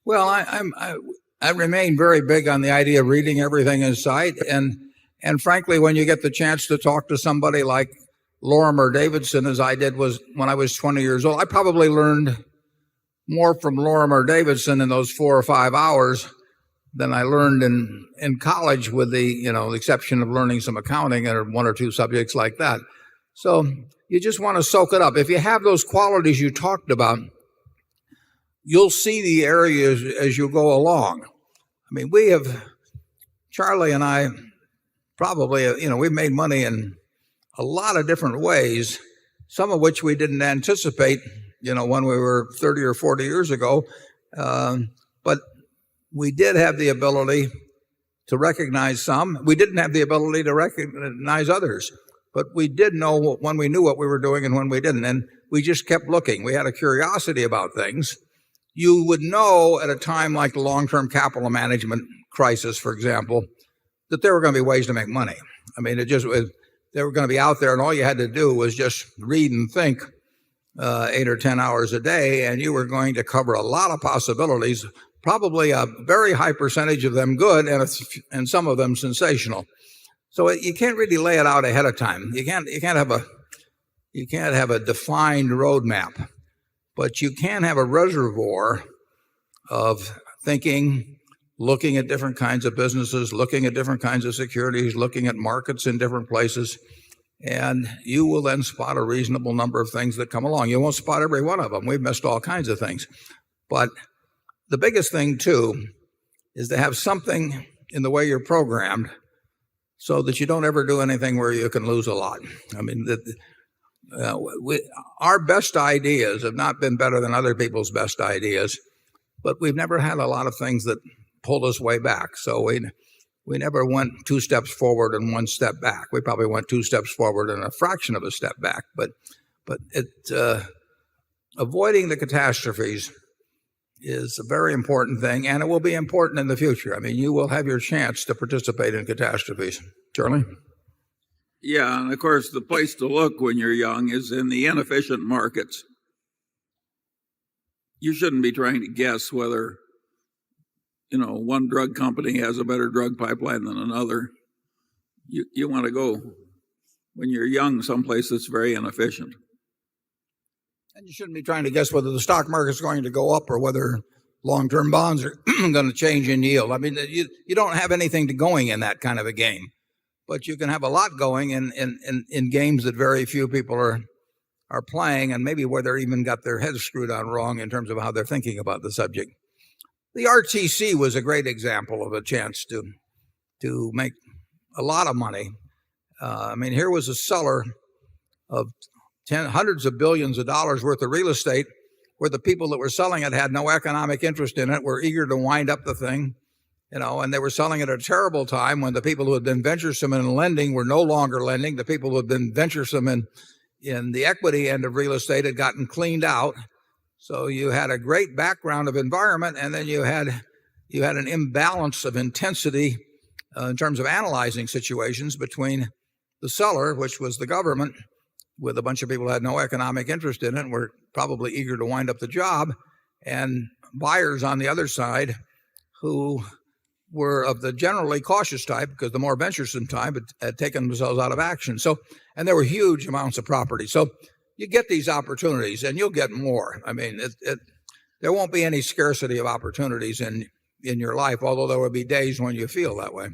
Well, I remain very big on the idea of reading everything in sight, and frankly, when you get the chance to talk to somebody like Lorimer Davidson, as I did was when I was 20 years old, I probably learned more from Lorimer Davidson in those 4 or 5 hours than I learned in college, with the exception of learning some accounting or one or two subjects like that. So you just want to soak it up. If you have those qualities you talked about, you'll see the areas as you go along. I mean, Charlie and I probably, we've made money in a lot of different ways, some of which we didn't anticipate, when we were 30 or 40 years ago. But we did have the ability to recognize some. We didn't have the ability to recognize others. But we did know when we knew what we were doing and when we didn't. And we just kept looking. We had a curiosity about things. You would know at a time like the long-term capital management crisis, for example, that there were going to be ways to make money. I mean, they were going to be out there, and all you had to do was just read and think 8 or 10 hours a day, and you were going to cover a lot of possibilities, probably a very high percentage of them good, and some of them sensational. So you can't really lay it out ahead of time. You can't have a defined roadmap, but you can have a reservoir of thinking, looking at different kinds of businesses, looking at different kinds of securities, looking at markets in different places, and you will then spot a reasonable number of things that come along. You won't spot every one of them. We've missed all kinds of things. But the biggest thing, too, is to have something in the way you're programmed so that you don't ever do anything where you can lose a lot. I mean, our best ideas have not been better than other people's best ideas, but we've never had a lot of things that pulled us way back. So we never went 2 steps forward and 1 step back. We probably went 2 steps forward and a fraction of a step back. But avoiding the catastrophes is a very important thing, and it will be important in the future. I mean, you will have your chance to participate in catastrophes. Charlie? Yeah, and of course, the place to look when you're young is in the inefficient markets. You shouldn't be trying to guess whether, one drug company has a better drug pipeline than another. You want to go, when you're young, someplace that's very inefficient. And you shouldn't be trying to guess whether the stock market is going to go up or whether long-term bonds are going to change in yield. I mean, you don't have anything going in that kind of a game. But you can have a lot going in games that very few people are playing, and maybe where they're even got their heads screwed on wrong in terms of how they're thinking about the subject. The RTC was a great example of a chance to make a lot of money. I mean, here was a seller of hundreds of billions of dollars worth of real estate, where the people that were selling it had no economic interest in it, were eager to wind up the thing, and they were selling it at a terrible time when the people who had been venturesome in lending were no longer lending. The people who had been venturesome in the equity end of real estate had gotten cleaned out. So you had a great background of environment, and then you had an imbalance of intensity in terms of analyzing situations between the seller, which was the government, with a bunch of people who had no economic interest in it and were probably eager to wind up the job, and buyers on the other side who were of the generally cautious type, because the more venturesome type had taken themselves out of action. And there were huge amounts of property. So you get these opportunities, and you'll get more. I mean, there won't be any scarcity of opportunities in your life, although there will be days when you feel that way.